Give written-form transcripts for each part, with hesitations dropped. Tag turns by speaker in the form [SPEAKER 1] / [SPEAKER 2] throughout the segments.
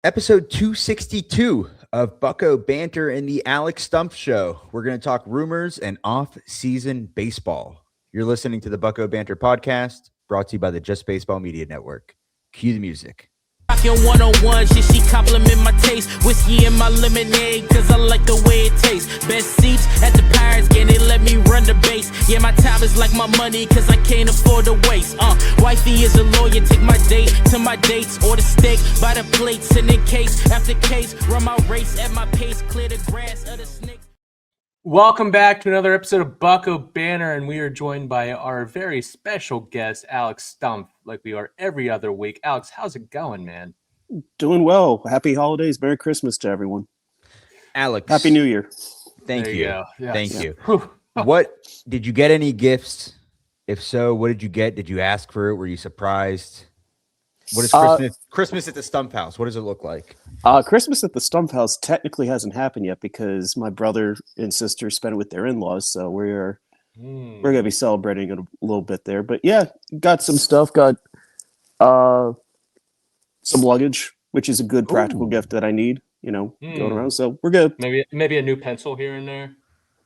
[SPEAKER 1] Episode 262 of Bucco Bantr and the Alex Stumpf Show. We're going to talk rumors and off-season baseball. You're listening to the Bucco Bantr podcast, brought to you by the Just Baseball Media Network. Cue the music.
[SPEAKER 2] Rockin' one-on-one, she compliment my taste. Whiskey in my lemonade, cause I like the way it tastes. Best seats at the Pirates, can they let me run the base? Yeah, my time is like my money, cause I can't afford to waste. Wifey is a lawyer, take my date to my dates. Order steak by the plate, send in case after case. Run my race at my pace, clear the grass of the snakes.
[SPEAKER 3] Welcome back to another episode of Bucco Bantr, and we are joined by our very special guest, Alex Stumpf, like we are every other week. Alex, how's it going, man?
[SPEAKER 4] Doing well. Happy holidays. Merry Christmas to everyone.
[SPEAKER 1] Alex.
[SPEAKER 4] Happy New Year.
[SPEAKER 1] Thank
[SPEAKER 3] There
[SPEAKER 1] you.
[SPEAKER 3] go. Yes.
[SPEAKER 1] Thank you.
[SPEAKER 3] Whew.
[SPEAKER 1] What did you get any gifts? If so, what did you get? Did you ask for it? Were you surprised? What is Christmas at the Stumpf house? What does it look like?
[SPEAKER 4] Christmas at the Stumpf house technically hasn't happened yet because my brother and sister spent it with their in-laws, so we're gonna be celebrating it a little bit there. But yeah, got some stuff. Got some luggage, which is a good practical gift that I need. Going around. So we're good.
[SPEAKER 3] Maybe a new pencil here and there.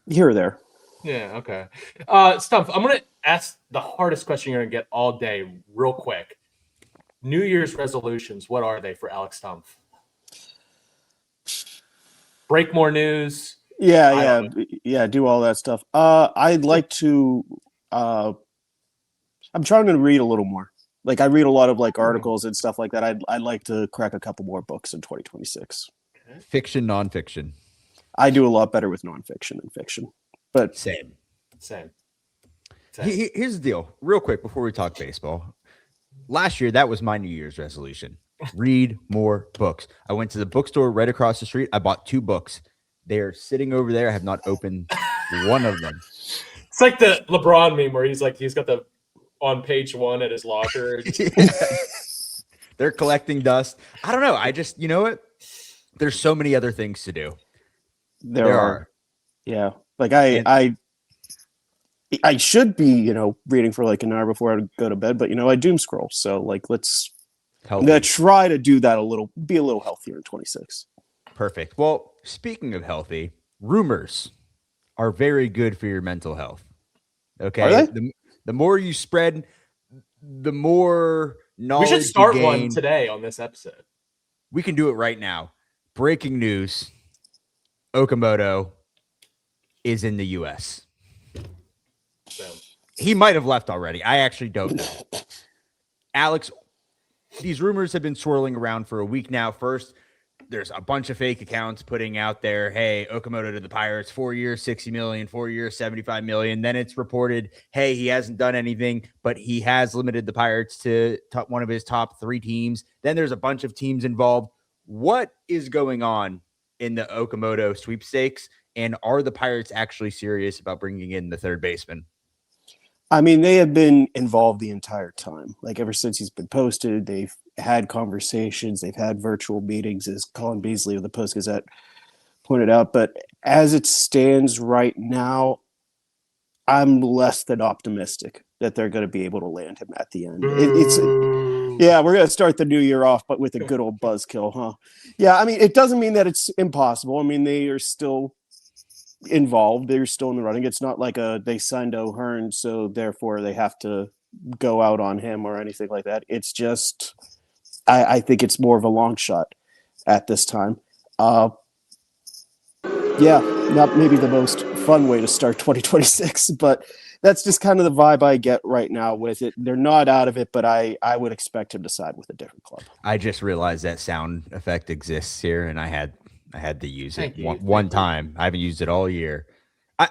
[SPEAKER 4] Here or there.
[SPEAKER 3] Yeah. Okay. Stumpf, I'm gonna ask the hardest question you're gonna get all day, real quick. New Year's resolutions. What are they for Alex Stumpf? Break more news.
[SPEAKER 4] Yeah. Do all that stuff. I'd like to. I'm trying to read a little more. Like I read a lot of articles and stuff like that. I'd like to crack a couple more books in 2026.
[SPEAKER 1] Okay. Fiction, nonfiction.
[SPEAKER 4] I do a lot better with nonfiction than fiction. But
[SPEAKER 1] Same.
[SPEAKER 3] Here's
[SPEAKER 1] the deal, real quick, before we talk baseball. Last year, that was my New Year's resolution. Read more books. I went to the bookstore right across the street. I bought 2 books. They're sitting over there. I have not opened one of them.
[SPEAKER 3] It's like the LeBron meme where he's got the on page 1 at his locker.
[SPEAKER 1] They're collecting dust. I don't know. I just, you know what? There's so many other things to do.
[SPEAKER 4] There are. Yeah. I should be, reading for an hour before I go to bed, but I doom scroll. So I'm gonna try to do that be a little healthier in 26.
[SPEAKER 1] Perfect. Well, speaking of healthy, rumors are very good for your mental health. Okay.
[SPEAKER 4] Are they?
[SPEAKER 1] The more you spread, the more knowledge.
[SPEAKER 3] We should start
[SPEAKER 1] you gain.
[SPEAKER 3] One today on this episode.
[SPEAKER 1] We can do it right now. Breaking news: Okamoto is in the U.S.
[SPEAKER 3] So.
[SPEAKER 1] He might have left already. I actually don't know. Alex, these rumors have been swirling around for a week now. First, there's a bunch of fake accounts putting out there, hey, Okamoto to the Pirates, 4 years, $60 million, 4 years, $75 million. Then it's reported, hey, he hasn't done anything, but he has limited the Pirates to one of his top 3 teams. Then there's a bunch of teams involved. What is going on in the Okamoto sweepstakes? And are the Pirates actually serious about bringing in the third baseman?
[SPEAKER 4] I mean, they have been involved the entire time. Ever since he's been posted, they've had conversations, they've had virtual meetings, as Colin Beasley of the Post-Gazette pointed out. But as it stands right now, I'm less than optimistic that they're going to be able to land him at the end. We're going to start the new year off, but with a good old buzzkill, huh? Yeah, I mean, it doesn't mean that it's impossible. I mean, they are still involved. They're still in the running. It's not like they signed O'Hearn, so therefore they have to go out on him or anything like that. It's just, I think it's more of a long shot at this time. Not maybe the most fun way to start 2026, but that's just kind of the vibe I get right now with it. They're not out of it, but I would expect him to side with a different club.
[SPEAKER 1] I just realized that sound effect exists here, and I had to use it one time. I haven't used it all year. I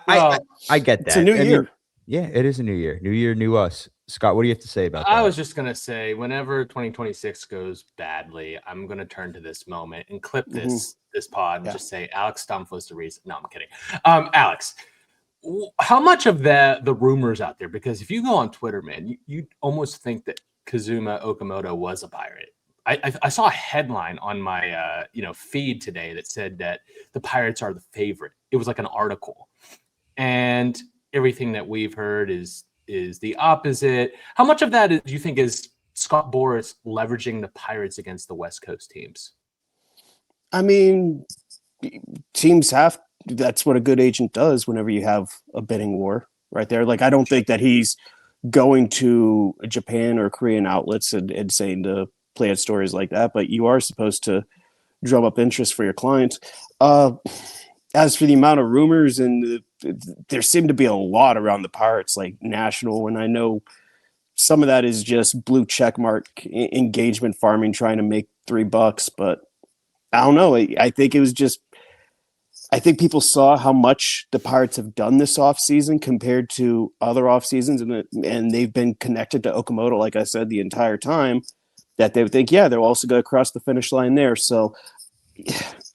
[SPEAKER 1] get that.
[SPEAKER 4] It's a new year.
[SPEAKER 1] Yeah, it is a new year. New year, new us. Scott, what do you have to say about that?
[SPEAKER 3] I was just going to say, whenever 2026 goes badly, I'm going to turn to this moment and clip this pod and just say Alex Stumpf was the reason. No, I'm kidding. Alex, how much of the rumors out there? Because if you go on Twitter, man, you almost think that Kazuma Okamoto was a Pirate. I saw a headline on my feed today that said that the Pirates are the favorite. It was like an article, and everything that we've heard is the opposite. How much of that do you think is Scott Boras leveraging the Pirates against the West Coast teams?
[SPEAKER 4] I mean, teams that's what a good agent does whenever you have a bidding war right there. Like, I don't think that he's going to Japan or Korean outlets and saying to play at stories like that, but you are supposed to drum up interest for your clients. As for the amount of rumors, there seem to be a lot around the Pirates, like national, and I know some of that is just blue checkmark engagement farming, trying to make $3, but I don't know. I think it was just, I think people saw how much the Pirates have done this offseason compared to other off seasons, and they've been connected to Okamoto, like I said, the entire time, that they would think, yeah, they're also going to cross the finish line there. So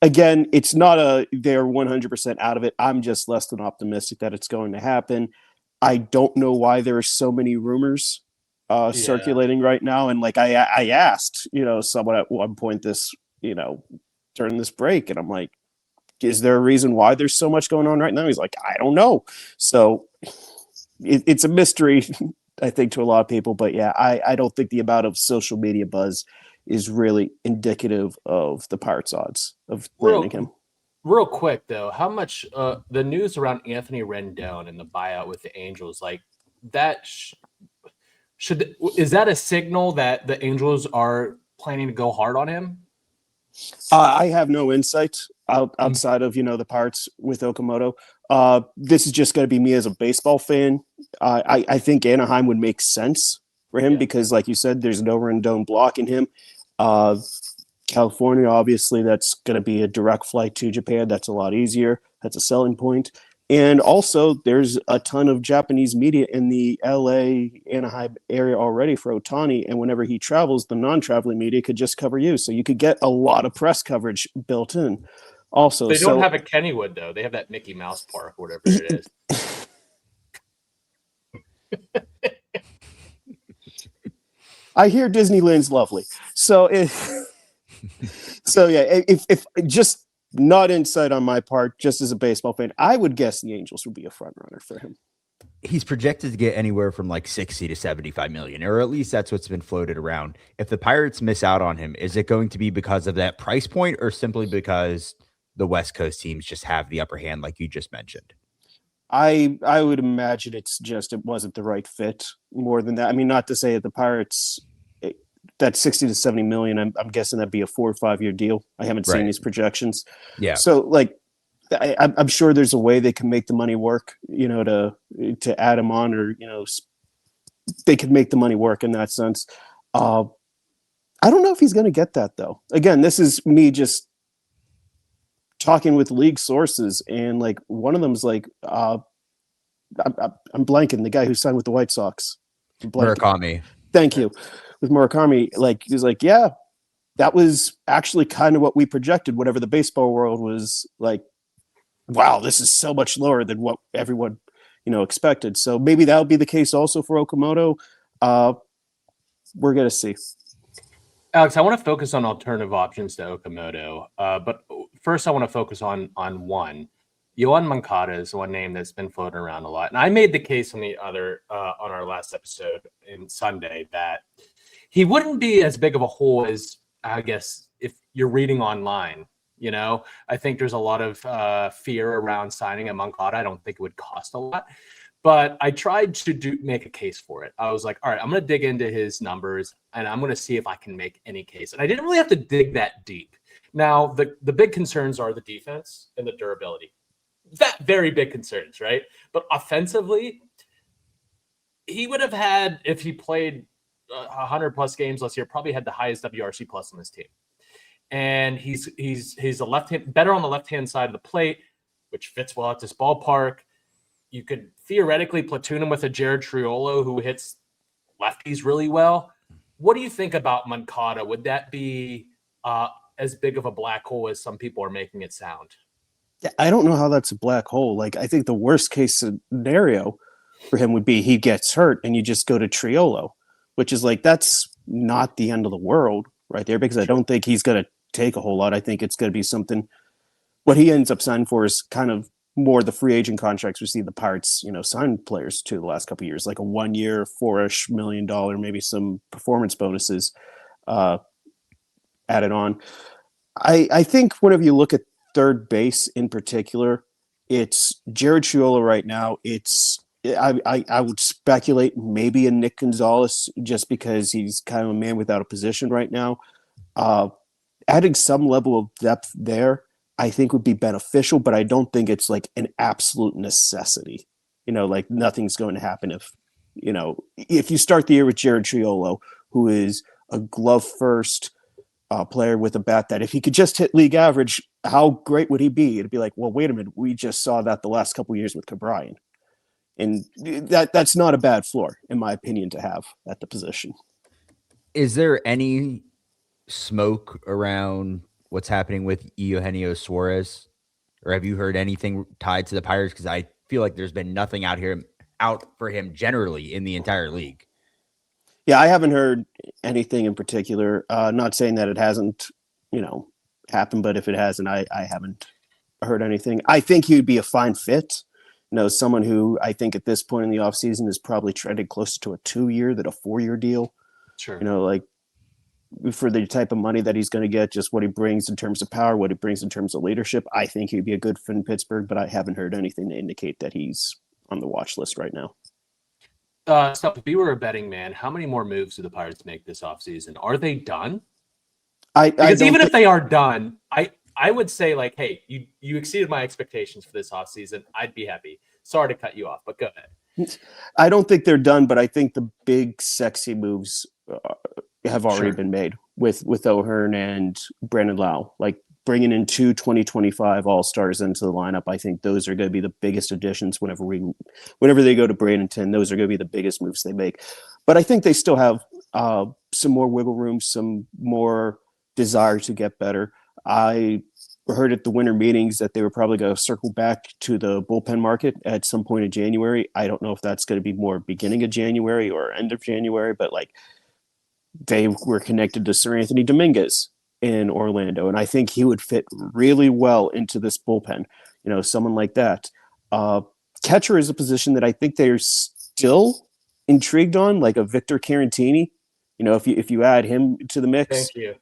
[SPEAKER 4] again, it's not they're 100% out of it. I'm just less than optimistic that it's going to happen. I don't know why there are so many rumors circulating right now. And like I asked, someone at one point during this break, and I'm like, is there a reason why there's so much going on right now? He's like, I don't know. So it's a mystery, I think, to a lot of people. But yeah, I don't think the amount of social media buzz is really indicative of the Pirates' odds of landing him.
[SPEAKER 3] Real quick, though, how much the news around Anthony Rendon and the buyout with the Angels, like that, is that a signal that the Angels are planning to go hard on him?
[SPEAKER 4] I have no insight outside of, the Pirates with Okamoto. This is just going to be me as a baseball fan. I think Anaheim would make sense for him because, like you said, there's no Rendon blocking him. California, obviously, that's going to be a direct flight to Japan. That's a lot easier. That's a selling point. And also, there's a ton of Japanese media in the LA, Anaheim area already for Ohtani. And whenever he travels, the non-traveling media could just cover you. So you could get a lot of press coverage built in. Also,
[SPEAKER 3] they don't have a Kennywood, though. They have that Mickey Mouse Park, whatever it is.
[SPEAKER 4] I hear Disneyland's lovely. So if just not insight on my part, just as a baseball fan, I would guess the Angels would be a front runner for him.
[SPEAKER 1] He's projected to get anywhere from like 60 to 75 million, or at least that's what's been floated around. If the Pirates miss out on him, is it going to be because of that price point or simply because the West Coast teams just have the upper hand, like you just mentioned?
[SPEAKER 4] I would imagine it wasn't the right fit more than that. I mean, not to say that the Pirates, that 60 to 70 million, I'm guessing that'd be a 4 or 5 year deal. I haven't seen these projections. Yeah. So like, I'm sure there's a way they can make the money work, to add him on, or, they could make the money work in that sense. I don't know if he's going to get that though. Again, this is me just talking with league sources, and like one of them's like, I'm blanking, the guy who signed with the White Sox.
[SPEAKER 1] Murakami.
[SPEAKER 4] Thank you. With Murakami, like he's like, yeah, that was actually kind of what we projected. Whatever the baseball world was like, wow, this is so much lower than what everyone, expected. So maybe that'll be the case also for Okamoto. We're gonna see.
[SPEAKER 3] Alex, I want to focus on alternative options to Okamoto, but first I want to focus on one. Yoán Moncada is one name that's been floating around a lot, and I made the case on on our last episode in Sunday that he wouldn't be as big of a hole as, I guess, if you're reading online. I think there's a lot of fear around signing a Moncada. I don't think it would cost a lot, but I tried to make a case for it. I was like, all right, I'm going to dig into his numbers and I'm going to see if I can make any case. And I didn't really have to dig that deep. Now, the big concerns are the defense and the durability. That very big concerns, right? But offensively, he would have had, if he played 100 plus games last year, probably had the highest WRC plus on this team. And he's a left-hand, better on the left-hand side of the plate, which fits well at this ballpark. You could theoretically platoon him with a Jared Triolo who hits lefties really well. What do you think about Moncada? Would that be as big of a black hole as some people are making it sound?
[SPEAKER 4] Yeah, I don't know how that's a black hole. Like, I think the worst case scenario for him would be he gets hurt and you just go to Triolo, which is like, that's not the end of the world right there, because I don't think he's going to take a whole lot. I think it's going to be something, what he ends up signing for is kind of more the free agent contracts we see the Pirates, sign players to the last couple of years, like a 1 year, $4-ish million, maybe some performance bonuses added on. I think whenever you look at third base in particular, it's Jared Chiulo right now. I would speculate maybe a Nick Gonzalez just because he's kind of a man without a position right now. Adding some level of depth there, I think would be beneficial, but I don't think it's like an absolute necessity. Like nothing's going to happen if you start the year with Jared Chiulo, who is a glove first player with a bat that if he could just hit league average, how great would he be? It'd be like, well, wait a minute, we just saw that the last couple of years with Cabrian. And that's not a bad floor, in my opinion, to have at the position.
[SPEAKER 1] Is there any smoke around what's happening with Eugenio Suárez? Or have you heard anything tied to the Pirates? Because I feel like there's been nothing out for him generally in the entire league.
[SPEAKER 4] Yeah, I haven't heard anything in particular. Not saying that it hasn't, happened, but if it hasn't, I haven't heard anything. I think he'd be a fine fit. Someone who I think at this point in the offseason is probably trending closer to a 2-year than a 4-year deal.
[SPEAKER 3] Sure.
[SPEAKER 4] Like for the type of money that he's going to get, just what he brings in terms of power, what he brings in terms of leadership, I think he'd be a good fit in Pittsburgh, but I haven't heard anything to indicate that he's on the watch list right now.
[SPEAKER 3] Stumpf, if you were a betting man, how many more moves do the Pirates make this offseason? Are they done? Because even if they are done, I would say, like, hey, you exceeded my expectations for this offseason. I'd be happy. Sorry to cut you off, but go ahead.
[SPEAKER 4] I don't think they're done, but I think the big, sexy moves have already been made with O'Hearn and Brandon Lau. Like bringing in 2 2025 All-Stars into the lineup, I think those are going to be the biggest additions whenever they go to Bradenton. Those are going to be the biggest moves they make. But I think they still have some more wiggle room, some more desire to get better. I heard at the winter meetings that they were probably going to circle back to the bullpen market at some point in January. I don't know if that's going to be more beginning of January or end of January, but like they were connected to Sir Anthony Dominguez in Orlando, and I think he would fit really well into this bullpen. Someone like that. Catcher is a position that I think they're still intrigued on, like a Victor Carantini. If you add him to the mix.
[SPEAKER 3] Thank you.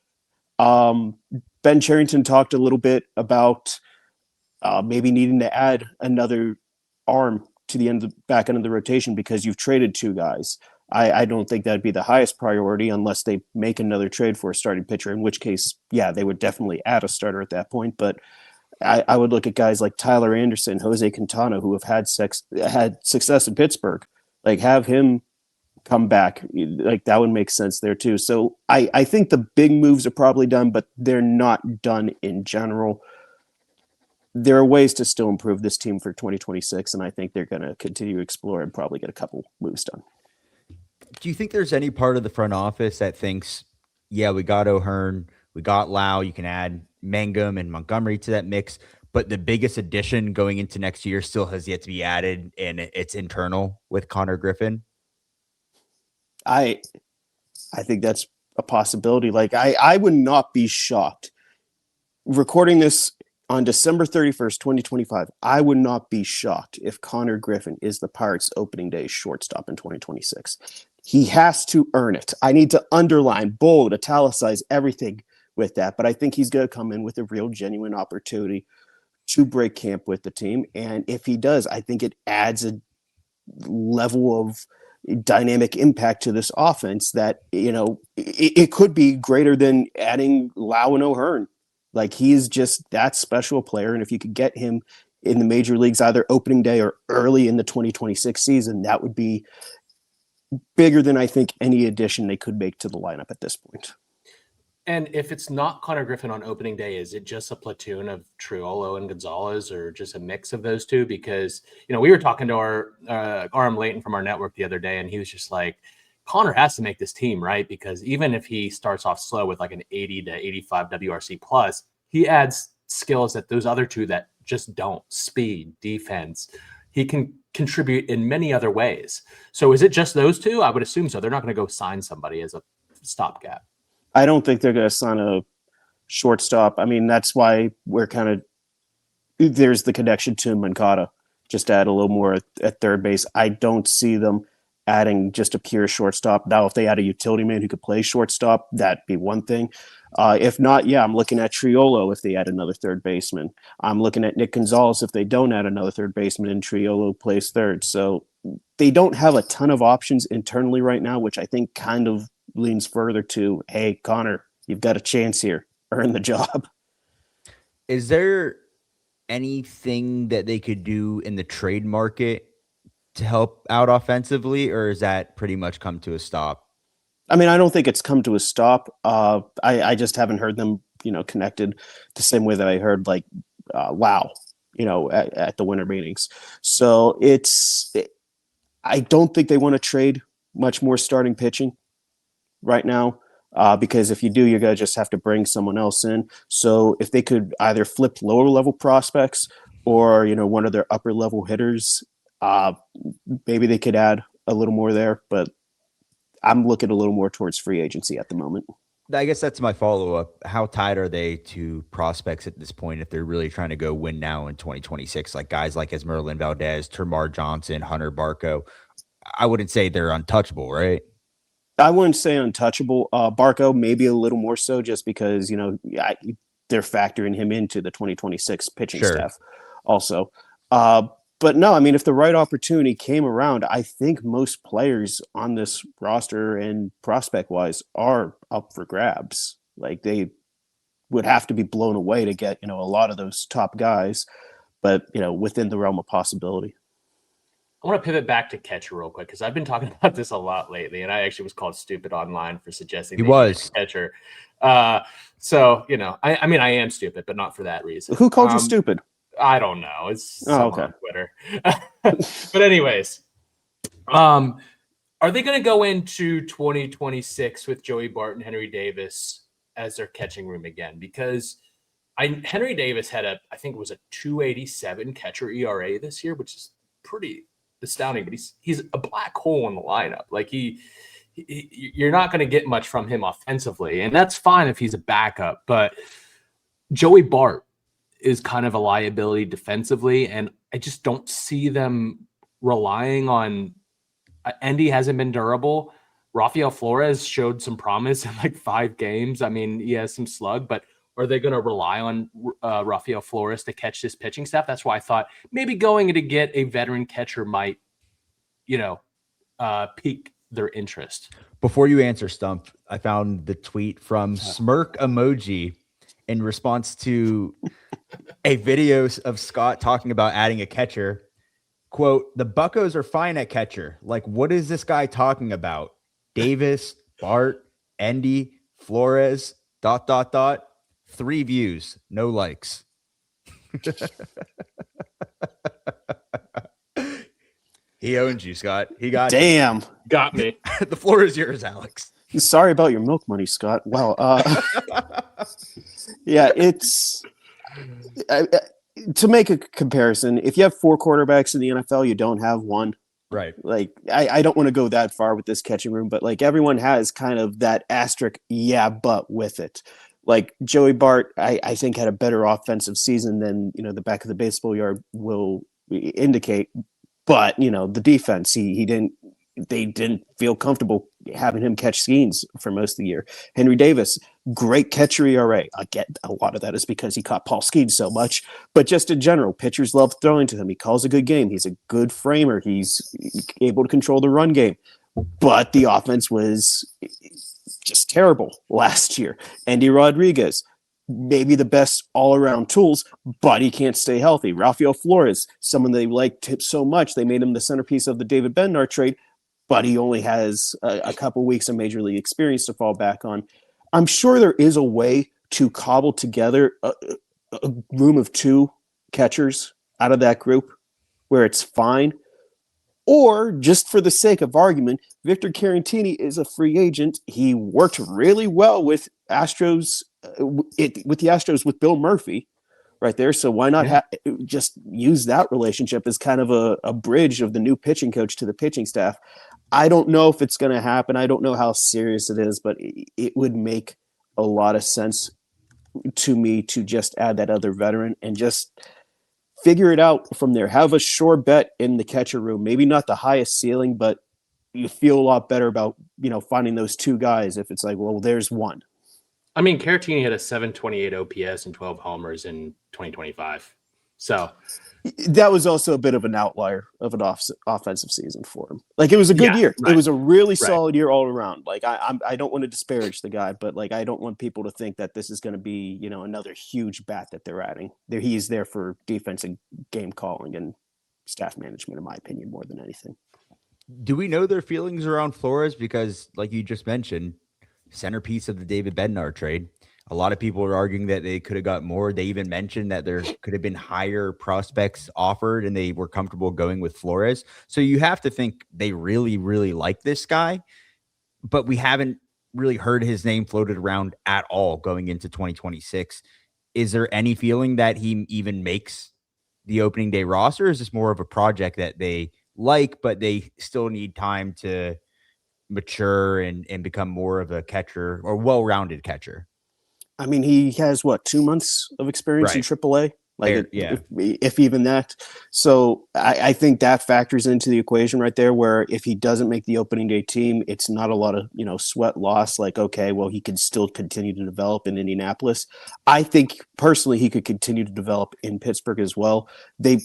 [SPEAKER 4] Ben Cherington talked a little bit about maybe needing to add another arm to the back end of the rotation because you've traded 2 guys. I don't think that'd be the highest priority unless they make another trade for a starting pitcher, in which case, yeah, they would definitely add a starter at that point. But I would look at guys like Tyler Anderson, Jose Quintana, who have had success in Pittsburgh, like have him come back. Like that would make sense there too. So I think the big moves are probably done, but they're not done in general. There are ways to still improve this team for 2026, and I think they're going to continue to explore and probably get a couple moves done.
[SPEAKER 1] Do you think there's any part of the front office that thinks, yeah, we got O'Hearn, we got Lau, you can add Mangum and Montgomery to that mix, but the biggest addition going into next year still has yet to be added, and it's internal with Konnor Griffin?
[SPEAKER 4] I think that's a possibility. Like I would not be shocked. Recording this on December 31st, 2025, I would not be shocked if Konnor Griffin is the Pirates' opening day shortstop in 2026. He has to earn it. I need to underline, bold, italicize everything with that, but I think he's going to come in with a real genuine opportunity to break camp with the team. And if he does, I think it adds a level of dynamic impact to this offense that, it could be greater than adding Lau and O'Hearn. Like he is just that special player. And if you could get him in the major leagues, either opening day or early in the 2026 season, that would be bigger than I think any addition they could make to the lineup at this point.
[SPEAKER 3] And if it's not Konnor Griffin on opening day, is it just a platoon of Triolo and Gonzalez, or just a mix of those two? Because, we were talking to our RM Layton from our network the other day, and he was just like, Konnor has to make this team, right? Because even if he starts off slow with like an 80 to 85 WRC plus, he adds skills that those other two that just don't. Speed, defense. He can contribute in many other ways. So is it just those two? I would assume so. They're not going to go sign somebody as a stopgap.
[SPEAKER 4] I don't think they're going to sign a shortstop. I mean, that's why we're kind of there's the connection to Moncada. Just add a little more at third base. I don't see them adding just a pure shortstop. Now, if they add a utility man who could play shortstop, that'd be one thing. If not, I'm looking at Triolo if they add another third baseman. I'm looking at Nick Gonzalez if they don't add another third baseman and Triolo plays third. So they don't have a ton of options internally right now, which I think kind of leans further to, hey, Konnor, you've got a chance here. Earn the job.
[SPEAKER 1] Is there anything that they could do in the trade market to help out offensively, or is that pretty much come to a stop?
[SPEAKER 4] I mean, I don't think it's come to a stop. I just haven't heard them, connected the same way that I heard wow, at the winter meetings. So I don't think they want to trade much more starting pitching right now. Because if you do, you're going to just have to bring someone else in. So if they could either flip lower level prospects or, one of their upper level hitters, maybe they could add a little more there. But I'm looking a little more towards free agency at the moment.
[SPEAKER 1] I guess that's my follow-up. How tied are they to prospects at this point if they're really trying to go win now in 2026? Like guys like Esmeralda Valdez, Termar Johnson, Hunter Barco. I wouldn't say they're untouchable, right?
[SPEAKER 4] I wouldn't say untouchable. Barco, maybe a little more so just because, they're factoring him into the 2026 pitching staff also. But no, I mean, if the right opportunity came around, I think most players on this roster and prospect-wise are up for grabs. Like they would have to be blown away to get, a lot of those top guys, but, within the realm of possibility.
[SPEAKER 3] I want to pivot back to catcher real quick because I've been talking about this a lot lately, and I actually was called stupid online for suggesting
[SPEAKER 1] he was
[SPEAKER 3] catcher. So I mean, I am stupid, but not for that reason.
[SPEAKER 4] Who called you stupid?
[SPEAKER 3] I don't know. It's
[SPEAKER 4] okay.
[SPEAKER 3] On Twitter. But anyways, are they going to go into 2026 with Joey Bart and Henry Davis as their catching room again? Because Henry Davis had I think it was a 2.87 catcher ERA this year, which is pretty astounding, but he's a black hole in the lineup. Like you're not going to get much from him offensively, and that's fine if he's a backup. But Joey Bart is kind of a liability defensively, and I just don't see them relying on. Endy hasn't been durable. Rafael Flores showed some promise in 5 games. I mean, he has some slug, but are they going to rely on Rafael Flores to catch this pitching staff? That's why I thought maybe going to get a veteran catcher might, pique their interest.
[SPEAKER 1] Before you answer, Stumpf, I found the tweet from Smirk Emoji in response to a video of Scott talking about adding a catcher. Quote, "The Buccos are fine at catcher. Like, what is this guy talking about? Davis, Bart, Endy, Flores, ... 3 views, no likes." He owns you, Scott. He got
[SPEAKER 4] Damn.
[SPEAKER 1] You. Got me. The floor is yours, Alex.
[SPEAKER 4] Sorry about your milk money, Scott. Well, yeah, it's to make a comparison. If you have 4 quarterbacks in the NFL, you don't have one.
[SPEAKER 1] Right.
[SPEAKER 4] Like, I don't want to go that far with this catching room, but everyone has kind of that asterisk, but with it. Like Joey Bart, I think had a better offensive season than, the back of the baseball yard will indicate. But, the defense, they didn't feel comfortable having him catch skeens for most of the year. Henry Davis, great catcher ERA. I get a lot of that is because he caught Paul Skeens so much, but just in general, pitchers love throwing to him. He calls a good game. He's a good framer. He's able to control the run game, but the offense was just terrible last year. Andy Rodriguez, maybe the best all-around tools, but he can't stay healthy. Rafael Flores, someone they liked so much, they made him the centerpiece of the David Bednar trade, but he only has a couple weeks of major league experience to fall back on. I'm sure there is a way to cobble together a room of 2 catchers out of that group where it's fine. Or, just for the sake of argument, Victor Caratini is a free agent. He worked really well with the Astros with Bill Murphy right there. So why not just use that relationship as kind of a bridge of the new pitching coach to the pitching staff? I don't know if it's going to happen. I don't know how serious it is, but it would make a lot of sense to me to just add that other veteran and just figure it out from there. Have a sure bet in the catcher room. Maybe not the highest ceiling, but you feel a lot better about, finding those two guys if it's like, well, there's one.
[SPEAKER 3] I mean, Caratini had a 728 OPS and 12 homers in 2025. So
[SPEAKER 4] that was also a bit of an outlier of an offensive season for him. Like, it was a good year. Right. It was a really solid year all around. Like, I don't want to disparage the guy, but like, I don't want people to think that this is going to be, another huge bat that they're adding. He's there for defense and game calling and staff management, in my opinion, more than anything.
[SPEAKER 1] Do we know their feelings around Flores? Because, like you just mentioned, centerpiece of the David Bednar trade. A lot of people are arguing that they could have got more. They even mentioned that there could have been higher prospects offered and they were comfortable going with Flores. So you have to think they really, really like this guy, but we haven't really heard his name floated around at all going into 2026. Is there any feeling that he even makes the opening day roster? Or is this more of a project that they like, but they still need time to mature and become more of a catcher or well-rounded catcher?
[SPEAKER 4] I mean, he has 2 months of experience in AAA, if even that. So I think that factors into the equation right there, where if he doesn't make the opening day team, it's not a lot of, sweat loss. Like, okay, well, he can still continue to develop in Indianapolis. I think personally, he could continue to develop in Pittsburgh as well. They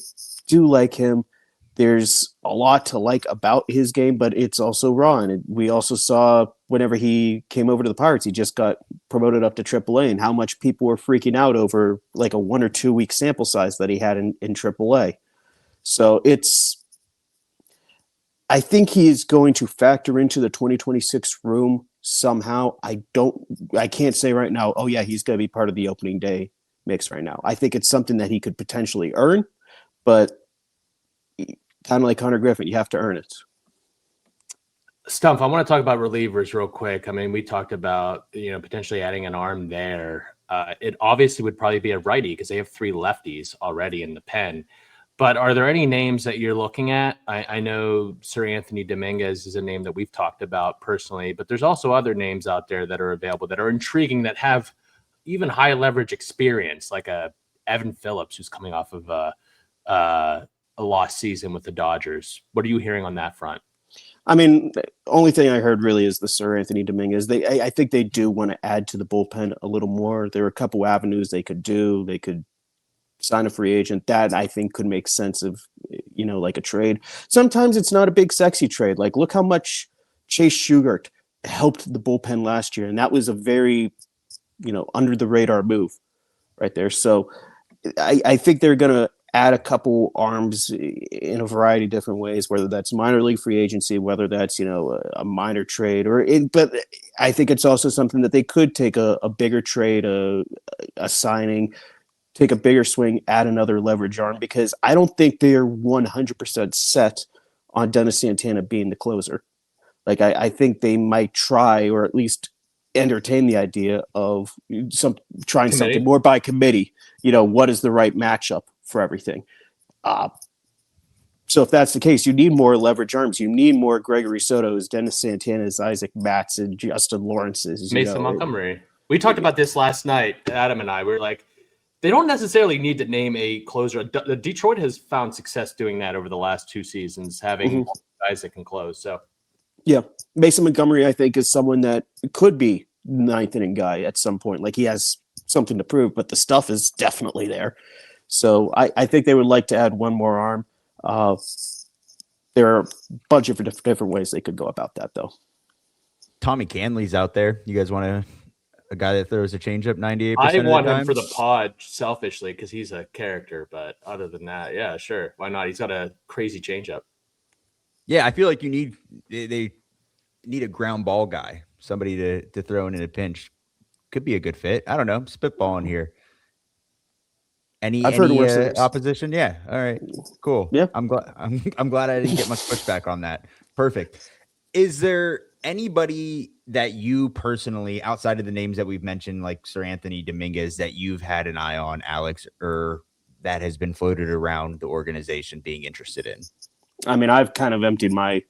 [SPEAKER 4] do like him. There's a lot to like about his game, but it's also raw. And we also saw whenever he came over to the Pirates, he just got promoted up to AAA, and how much people were freaking out over like a 1 or 2 week sample size that he had in AAA. So I think he is going to factor into the 2026 room somehow. I can't say right now, oh yeah, he's going to be part of the opening day mix right now. I think it's something that he could potentially earn, but kind of like Konnor Griffin, you have to earn it.
[SPEAKER 3] Stumpf, I want to talk about relievers real quick. I mean, we talked about, potentially adding an arm there. It obviously would probably be a righty because they have 3 lefties already in the pen. But are there any names that you're looking at? I know Sir Anthony Dominguez is a name that we've talked about personally, but there's also other names out there that are available that are intriguing, that have even high leverage experience, like a Evan Phillips, who's coming off of a lost season with the Dodgers. What are you hearing on that front?
[SPEAKER 4] I mean, the only thing I heard really is the Sir Anthony Dominguez. I think they do want to add to the bullpen a little more. There are a couple avenues they could do. They could sign a free agent. That I think could make sense of, like a trade. Sometimes it's not a big sexy trade. Like, look how much Chase Shugart helped the bullpen last year. And that was a very, under the radar move right there. So I think they're going to add a couple arms in a variety of different ways, whether that's minor league free agency, whether that's, a minor trade but I think it's also something that they could take a bigger trade, a signing, take a bigger swing, add another leverage arm, because I don't think they're 100% set on Dennis Santana being the closer. Like, I think they might try, or at least entertain the idea of trying something more by committee. What is the right matchup for everything? So if that's the case, you need more leverage arms. You need more Gregory Soto's, Dennis Santana's, Isaac Batts, and Justin Lawrence's.
[SPEAKER 3] Mason Montgomery. We talked about this last night, Adam and I. We were like, they don't necessarily need to name a closer. Detroit has found success doing that over the last 2 seasons, having guys that can close. So, yeah,
[SPEAKER 4] Mason Montgomery, I think, is someone that could be 9th inning guy at some point. Like, he has something to prove, but the stuff is definitely there. So I think they would like to add one more arm. There are a bunch of different ways they could go about that, though.
[SPEAKER 1] Tommy Canley's out there. You guys want a guy that throws a changeup 98%?
[SPEAKER 3] I want him for the pod selfishly because he's a character. But other than that, yeah, sure. Why not? He's got a crazy changeup.
[SPEAKER 1] Yeah, I feel like they need a ground ball guy, somebody to throw in a pinch. Could be a good fit. I don't know. I'm spitballing here. I've heard worse opposition? Yeah. All right. Cool.
[SPEAKER 4] Yeah.
[SPEAKER 1] I'm glad I didn't get much pushback on that. Perfect. Is there anybody that you personally, outside of the names that we've mentioned, like Sir Anthony Dominguez, that you've had an eye on, Alex, or that has been floated around the organization being interested in?
[SPEAKER 4] I mean, I've kind of emptied my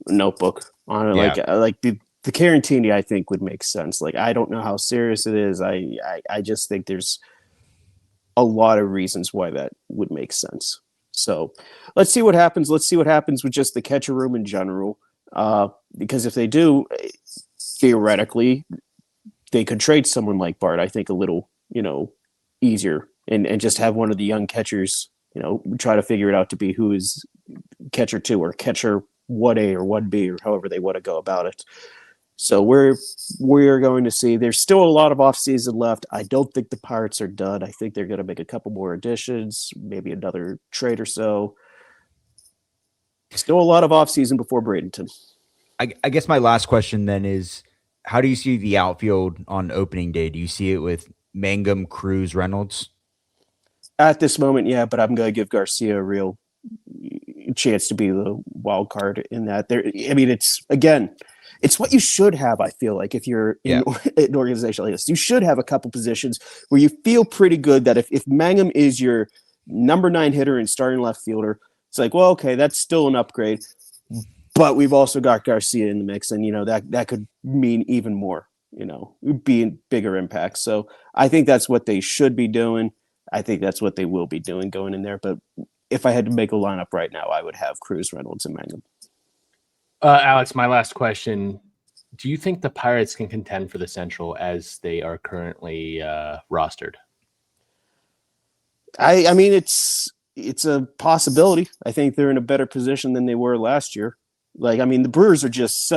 [SPEAKER 4] notebook on it. Yeah. Like the Caratini, I think, would make sense. Like, I don't know how serious it is. I just think there's a lot of reasons why that would make sense. So let's see what happens. Let's see what happens with just the catcher room in general. Because if they do, theoretically, they could trade someone like Bart, I think, a little, easier and just have one of the young catchers, try to figure it out to be who is catcher 2 or catcher 1A or 1B or however they want to go about it. So we're going to see. There's still a lot of offseason left. I don't think the Pirates are done. I think they're going to make a couple more additions, maybe another trade or so. Still a lot of offseason before Bradenton.
[SPEAKER 1] I guess my last question then is, how do you see the outfield on opening day? Do you see it with Mangum, Cruz, Reynolds?
[SPEAKER 4] At this moment, yeah, but I'm going to give Garcia a real chance to be the wild card in that. It's what you should have, I feel like, if you're in an organization like this. You should have a couple positions where you feel pretty good that if Mangum is your number 9 hitter and starting left fielder, it's like, well, okay, that's still an upgrade. But we've also got Garcia in the mix, and, that could mean even more, being bigger impacts. So I think that's what they should be doing. I think that's what they will be doing going in there. But if I had to make a lineup right now, I would have Cruz, Reynolds, and Mangum.
[SPEAKER 3] Alex, my last question. Do you think the Pirates can contend for the Central as they are currently rostered?
[SPEAKER 4] I mean, it's a possibility. I think they're in a better position than they were last year. The Brewers are just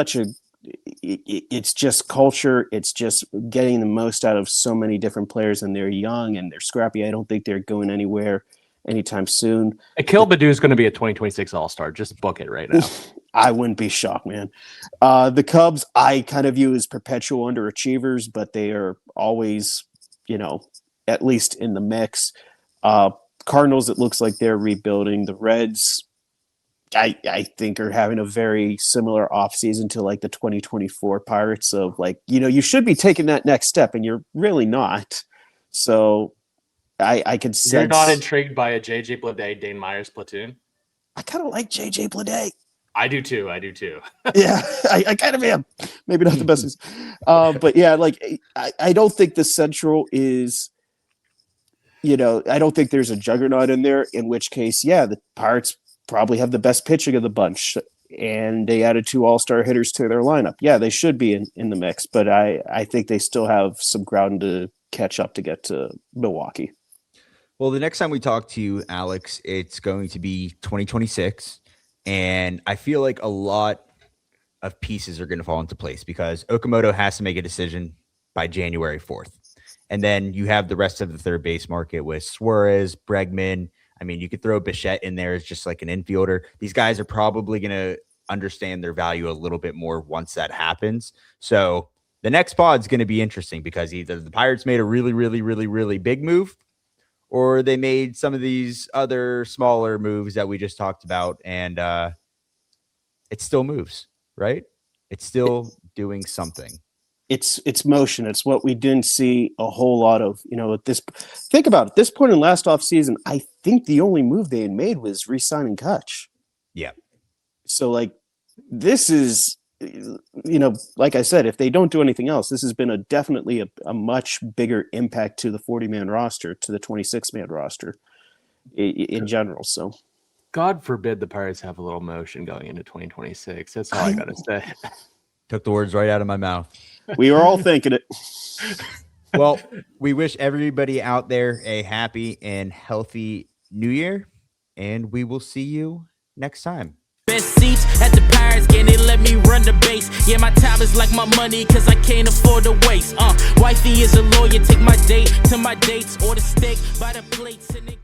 [SPEAKER 4] it's just culture. It's just getting the most out of so many different players, and they're young and they're scrappy. I don't think they're going anywhere anytime soon.
[SPEAKER 3] Akil Baddoo is going to be a 2026 All-Star. Just book it right now.
[SPEAKER 4] I wouldn't be shocked, man. The Cubs, I kind of view as perpetual underachievers, but they are always, at least in the mix. Cardinals, it looks like they're rebuilding. The Reds, I think, are having a very similar offseason to like the 2024 Pirates of you should be taking that next step, and you're really not. So I could sense.
[SPEAKER 3] You're not intrigued by a J.J. Bleday, Dane Myers platoon?
[SPEAKER 4] I kind of like J.J. Bleday.
[SPEAKER 3] I do too.
[SPEAKER 4] Yeah, I kind of am. Maybe not the best. But yeah, I don't think the Central is, I don't think there's a juggernaut in there, in which case, yeah, the Pirates probably have the best pitching of the bunch, and they added 2 all-star hitters to their lineup. Yeah, they should be in the mix, but I think they still have some ground to catch up to get to Milwaukee.
[SPEAKER 1] Well, the next time we talk to you, Alex, it's going to be 2026. And I feel like a lot of pieces are going to fall into place because Okamoto has to make a decision by January 4th. And then you have the rest of the third base market with Suárez, Bregman. I mean, you could throw Bichette in there as just like an infielder. These guys are probably going to understand their value a little bit more once that happens. So the next pod is going to be interesting because either the Pirates made a really, really, really, really big move, or they made some of these other smaller moves that we just talked about, and it still moves, right? It's still doing something.
[SPEAKER 4] It's motion. It's what we didn't see a whole lot of. At this, think about it. At this point in last offseason, I think the only move they had made was re-signing Kutch.
[SPEAKER 1] Yeah.
[SPEAKER 4] So this is, like I said, if they don't do anything else, this has been definitely a much bigger impact to the 40-man roster, to the 26-man roster in general. So,
[SPEAKER 3] God forbid the Pirates have a little motion going into 2026. That's all I got to say.
[SPEAKER 1] Took the words right out of my mouth.
[SPEAKER 4] We were all thinking it.
[SPEAKER 1] Well, we wish everybody out there a happy and healthy New Year, and we will see you next time.
[SPEAKER 2] Best seats at the Pirates game, they let me run the base. Yeah, my time is like my money, cause I can't afford to waste. Wifey is a lawyer, take my date to my dates, or the steak by the plates. And